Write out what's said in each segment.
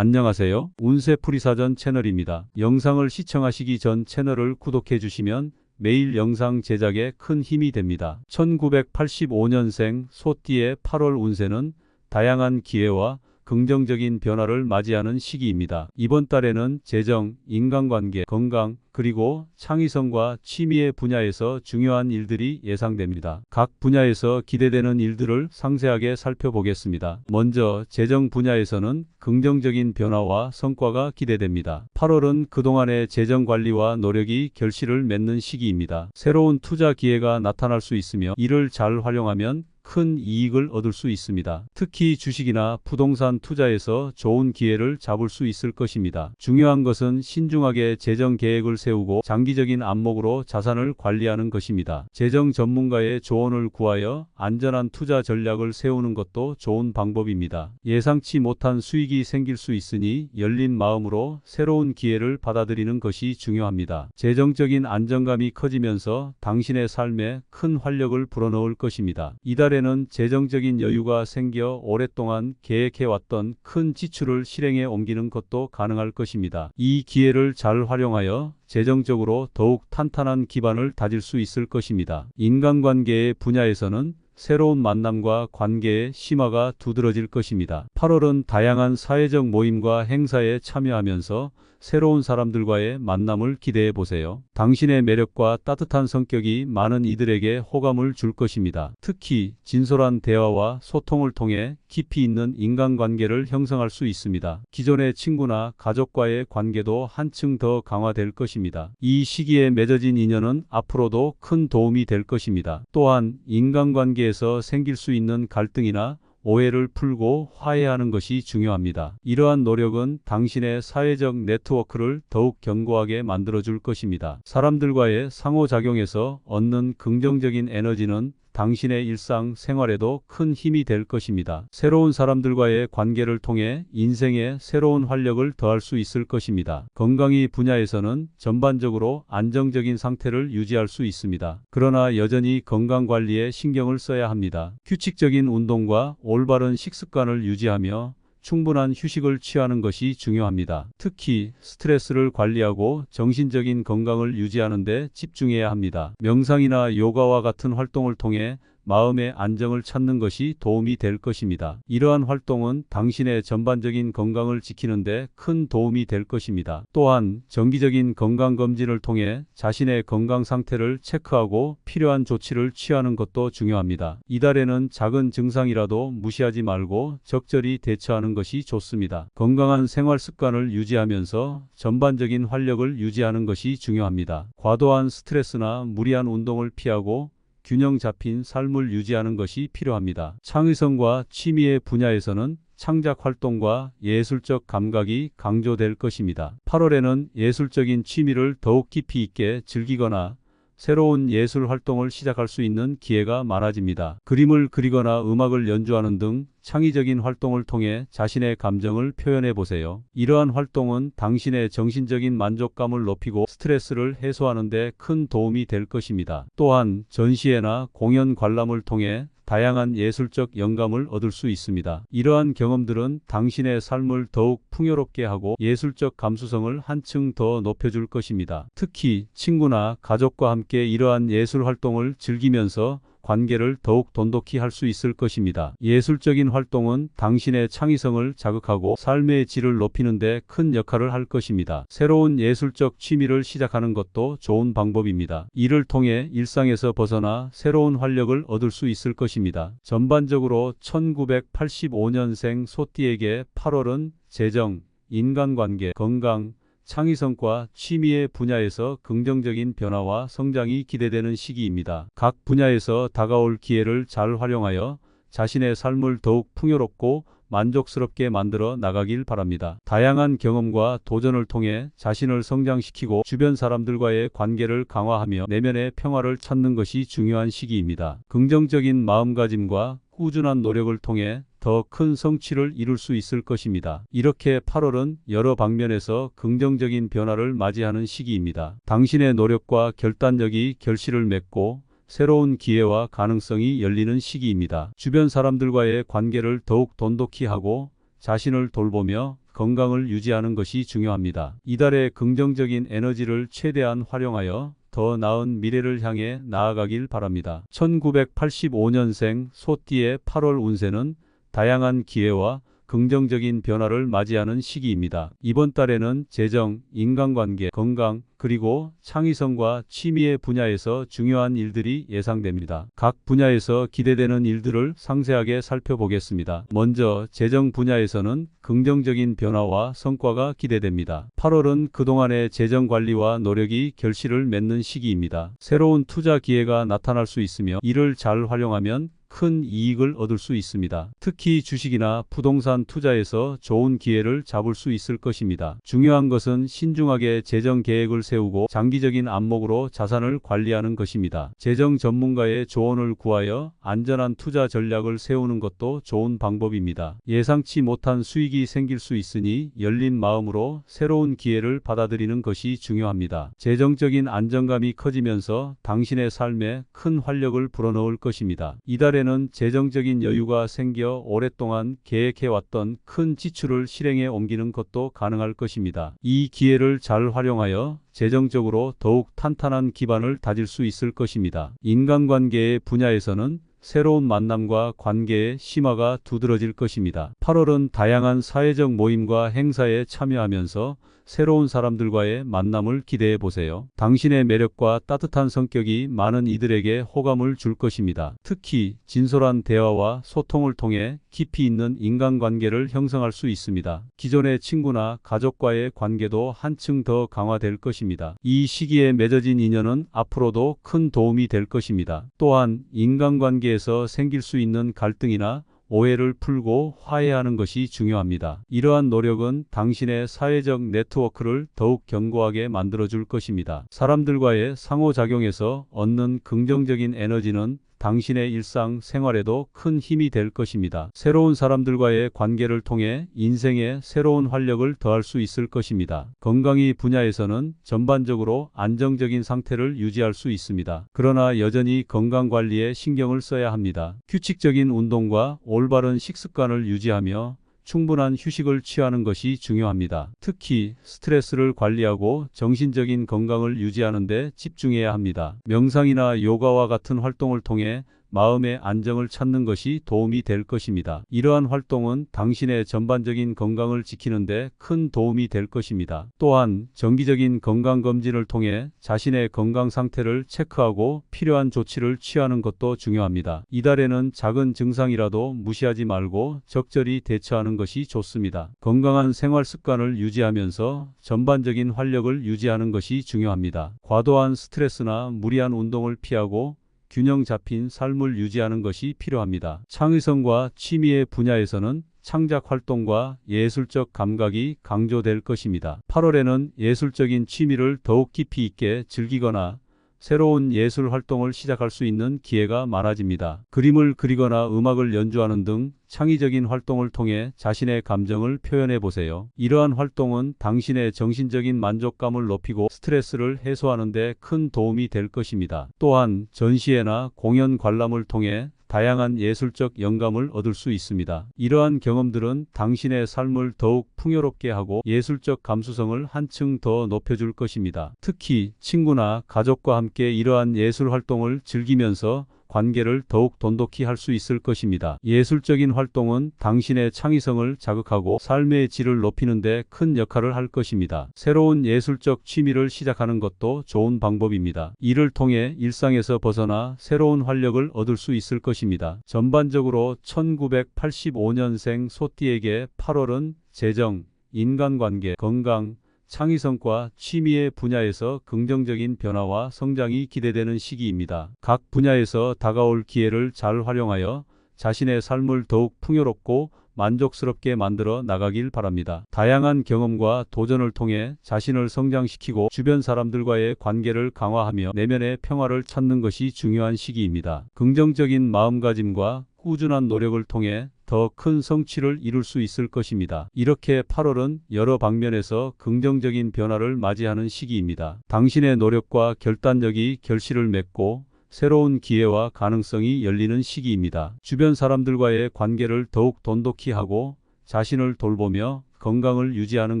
안녕하세요. 운세풀이사전 채널입니다. 영상을 시청하시기 전 채널을 구독해 주시면 매일 영상 제작에 큰 힘이 됩니다. 1985년생 소띠의 8월 운세는 다양한 기회와 긍정적인 변화를 맞이하는 시기입니다. 이번 달에는 재정, 인간관계, 건강, 그리고 창의성과 취미의 분야에서 중요한 일들이 예상됩니다. 각 분야에서 기대되는 일들을 상세하게 살펴보겠습니다. 먼저 재정 분야에서는 긍정적인 변화와 성과가 기대됩니다. 8월은 그동안의 재정 관리와 노력이 결실을 맺는 시기입니다. 새로운 투자 기회가 나타날 수 있으며 이를 잘 활용하면 큰 이익을 얻을 수 있습니다. 특히 주식이나 부동산 투자에서 좋은 기회를 잡을 수 있을 것입니다. 중요한 것은 신중하게 재정 계획을 세우고 장기적인 안목으로 자산을 관리하는 것입니다. 재정 전문가의 조언을 구하여 안전한 투자 전략을 세우는 것도 좋은 방법입니다. 예상치 못한 수익이 생길 수 있으니 열린 마음으로 새로운 기회를 받아들이는 것이 중요합니다. 재정적인 안정감이 커지면서 당신의 삶에 큰 활력을 불어넣을 것입니다. 이달에는 재정적인 여유가 생겨 오랫동안 계획해왔던 큰 지출을 실행에 옮기는 것도 가능할 것입니다. 이 기회를 잘 활용하여 재정적으로 더욱 탄탄한 기반을 다질 수 있을 것입니다. 인간관계의 분야에서는 새로운 만남과 관계의 심화가 두드러질 것입니다. 8월은 다양한 사회적 모임과 행사에 참여하면서 새로운 사람들과의 만남을 기대해 보세요. 당신의 매력과 따뜻한 성격이 많은 이들에게 호감을 줄 것입니다. 특히 진솔한 대화와 소통을 통해 깊이 있는 인간관계를 형성할 수 있습니다. 기존의 친구나 가족과의 관계도 한층 더 강화될 것입니다. 이 시기에 맺어진 인연은 앞으로도 큰 도움이 될 것입니다. 또한 인간관계에서 생길 수 있는 갈등이나 오해를 풀고 화해하는 것이 중요합니다. 이러한 노력은 당신의 사회적 네트워크를 더욱 견고하게 만들어줄 것입니다. 사람들과의 상호작용에서 얻는 긍정적인 에너지는 당신의 일상 생활에도 큰 힘이 될 것입니다. 새로운 사람들과의 관계를 통해 인생에 새로운 활력을 더할 수 있을 것입니다. 건강의 분야에서는 전반적으로 안정적인 상태를 유지할 수 있습니다. 그러나 여전히 건강관리에 신경을 써야 합니다. 규칙적인 운동과 올바른 식습관을 유지하며 충분한 휴식을 취하는 것이 중요합니다. 특히 스트레스를 관리하고 정신적인 건강을 유지하는 데 집중해야 합니다. 명상이나 요가와 같은 활동을 통해 마음의 안정을 찾는 것이 도움이 될 것입니다. 이러한 활동은 당신의 전반적인 건강을 지키는 데 큰 도움이 될 것입니다. 또한 정기적인 건강검진을 통해 자신의 건강 상태를 체크하고 필요한 조치를 취하는 것도 중요합니다. 이달에는 작은 증상이라도 무시하지 말고 적절히 대처하는 것이 좋습니다. 건강한 생활 습관을 유지하면서 전반적인 활력을 유지하는 것이 중요합니다. 과도한 스트레스나 무리한 운동을 피하고 균형 잡힌 삶을 유지하는 것이 필요합니다. 창의성과 취미의 분야에서는 창작 활동과 예술적 감각이 강조될 것입니다. 8월에는 예술적인 취미를 더욱 깊이 있게 즐기거나 새로운 예술 활동을 시작할 수 있는 기회가 많아집니다. 그림을 그리거나 음악을 연주하는 등 창의적인 활동을 통해 자신의 감정을 표현해 보세요. 이러한 활동은 당신의 정신적인 만족감을 높이고 스트레스를 해소하는 데 큰 도움이 될 것입니다. 또한 전시회나 공연 관람을 통해 다양한 예술적 영감을 얻을 수 있습니다. 이러한 경험들은 당신의 삶을 더욱 풍요롭게 하고 예술적 감수성을 한층 더 높여줄 것입니다. 특히 친구나 가족과 함께 이러한 예술 활동을 즐기면서 관계를 더욱 돈독히 할 수 있을 것입니다. 예술적인 활동은 당신의 창의성을 자극하고 삶의 질을 높이는 데 큰 역할을 할 것입니다. 새로운 예술적 취미를 시작하는 것도 좋은 방법입니다. 이를 통해 일상에서 벗어나 새로운 활력을 얻을 수 있을 것입니다. 전반적으로 1985년생 소띠에게 8월은 재정, 인간관계, 건강, 창의성과 취미의 분야에서 긍정적인 변화와 성장이 기대되는 시기입니다. 각 분야에서 다가올 기회를 잘 활용하여 자신의 삶을 더욱 풍요롭고 만족스럽게 만들어 나가길 바랍니다. 다양한 경험과 도전을 통해 자신을 성장시키고 주변 사람들과의 관계를 강화하며 내면의 평화를 찾는 것이 중요한 시기입니다. 긍정적인 마음가짐과 꾸준한 노력을 통해 더 큰 성취를 이룰 수 있을 것입니다. 이렇게 8월은 여러 방면에서 긍정적인 변화를 맞이하는 시기입니다. 당신의 노력과 결단력이 결실을 맺고 새로운 기회와 가능성이 열리는 시기입니다. 주변 사람들과의 관계를 더욱 돈독히 하고 자신을 돌보며 건강을 유지하는 것이 중요합니다. 이달의 긍정적인 에너지를 최대한 활용하여 더 나은 미래를 향해 나아가길 바랍니다. 1985년생 소띠의 8월 운세는 다양한 기회와 긍정적인 변화를 맞이하는 시기입니다. 이번 달에는 재정, 인간관계, 건강, 그리고 창의성과 취미의 분야에서 중요한 일들이 예상됩니다. 각 분야에서 기대되는 일들을 상세하게 살펴보겠습니다. 먼저 재정 분야에서는 긍정적인 변화와 성과가 기대됩니다. 8월은 그동안의 재정 관리와 노력이 결실을 맺는 시기입니다. 새로운 투자 기회가 나타날 수 있으며 이를 잘 활용하면 큰 이익을 얻을 수 있습니다. 특히 주식이나 부동산 투자에서 좋은 기회를 잡을 수 있을 것입니다. 중요한 것은 신중하게 재정 계획을 세우고 장기적인 안목으로 자산을 관리하는 것입니다. 재정 전문가의 조언을 구하여 안전한 투자 전략을 세우는 것도 좋은 방법입니다. 예상치 못한 수익이 생길 수 있으니 열린 마음으로 새로운 기회를 받아들이는 것이 중요합니다. 재정적인 안정감이 커지면서 당신의 삶에 큰 활력을 불어넣을 것입니다. 이달에는 재정적인 여유가 생겨 오랫동안 계획해왔던 큰 지출을 실행에 옮기는 것도 가능할 것입니다. 이 기회를 잘 활용하여 재정적으로 더욱 탄탄한 기반을 다질 수 있을 것입니다. 인간관계의 분야에서는 새로운 만남과 관계의 심화가 두드러질 것입니다. 8월은 다양한 사회적 모임과 행사에 참여하면서 새로운 사람들과의 만남을 기대해 보세요. 당신의 매력과 따뜻한 성격이 많은 이들에게 호감을 줄 것입니다. 특히 진솔한 대화와 소통을 통해 깊이 있는 인간관계를 형성할 수 있습니다. 기존의 친구나 가족과의 관계도 한층 더 강화될 것입니다. 이 시기에 맺어진 인연은 앞으로도 큰 도움이 될 것입니다. 또한 인간관계에서 생길 수 있는 갈등이나 오해를 풀고 화해하는 것이 중요합니다. 이러한 노력은 당신의 사회적 네트워크를 더욱 견고하게 만들어줄 것입니다. 사람들과의 상호작용에서 얻는 긍정적인 에너지는 당신의 일상 생활에도 큰 힘이 될 것입니다. 새로운 사람들과의 관계를 통해 인생에 새로운 활력을 더할 수 있을 것입니다. 건강의 분야에서는 전반적으로 안정적인 상태를 유지할 수 있습니다. 그러나 여전히 건강관리에 신경을 써야 합니다. 규칙적인 운동과 올바른 식습관을 유지하며 충분한 휴식을 취하는 것이 중요합니다. 특히 스트레스를 관리하고 정신적인 건강을 유지하는 데 집중해야 합니다. 명상이나 요가와 같은 활동을 통해 마음의 안정을 찾는 것이 도움이 될 것입니다. 이러한 활동은 당신의 전반적인 건강을 지키는 데 큰 도움이 될 것입니다. 또한 정기적인 건강검진을 통해 자신의 건강 상태를 체크하고 필요한 조치를 취하는 것도 중요합니다. 이달에는 작은 증상이라도 무시하지 말고 적절히 대처하는 것이 좋습니다. 건강한 생활 습관을 유지하면서 전반적인 활력을 유지하는 것이 중요합니다. 과도한 스트레스나 무리한 운동을 피하고 균형 잡힌 삶을 유지하는 것이 필요합니다. 창의성과 취미의 분야에서는 창작 활동과 예술적 감각이 강조될 것입니다. 8월에는 예술적인 취미를 더욱 깊이 있게 즐기거나 새로운 예술 활동을 시작할 수 있는 기회가 많아집니다. 그림을 그리거나 음악을 연주하는 등 창의적인 활동을 통해 자신의 감정을 표현해 보세요. 이러한 활동은 당신의 정신적인 만족감을 높이고 스트레스를 해소하는 데 큰 도움이 될 것입니다. 또한 전시회나 공연 관람을 통해 다양한 예술적 영감을 얻을 수 있습니다. 이러한 경험들은 당신의 삶을 더욱 풍요롭게 하고 예술적 감수성을 한층 더 높여줄 것입니다. 특히 친구나 가족과 함께 이러한 예술 활동을 즐기면서 관계를 더욱 돈독히 할 수 있을 것입니다. 예술적인 활동은 당신의 창의성을 자극하고 삶의 질을 높이는 데 큰 역할을 할 것입니다. 새로운 예술적 취미를 시작하는 것도 좋은 방법입니다. 이를 통해 일상에서 벗어나 새로운 활력을 얻을 수 있을 것입니다. 전반적으로 1985년생 소띠에게 8월은 재정, 인간관계, 건강, 창의성과 취미의 분야에서 긍정적인 변화와 성장이 기대되는 시기입니다. 각 분야에서 다가올 기회를 잘 활용하여 자신의 삶을 더욱 풍요롭고 만족스럽게 만들어 나가길 바랍니다. 다양한 경험과 도전을 통해 자신을 성장시키고 주변 사람들과의 관계를 강화하며 내면의 평화를 찾는 것이 중요한 시기입니다. 긍정적인 마음가짐과 꾸준한 노력을 통해 더 큰 성취를 이룰 수 있을 것입니다. 이렇게 8월은 여러 방면에서 긍정적인 변화를 맞이하는 시기입니다. 당신의 노력과 결단력이 결실을 맺고 새로운 기회와 가능성이 열리는 시기입니다. 주변 사람들과의 관계를 더욱 돈독히 하고 자신을 돌보며 건강을 유지하는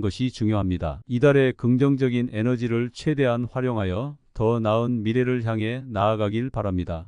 것이 중요합니다. 이달의 긍정적인 에너지를 최대한 활용하여 더 나은 미래를 향해 나아가길 바랍니다.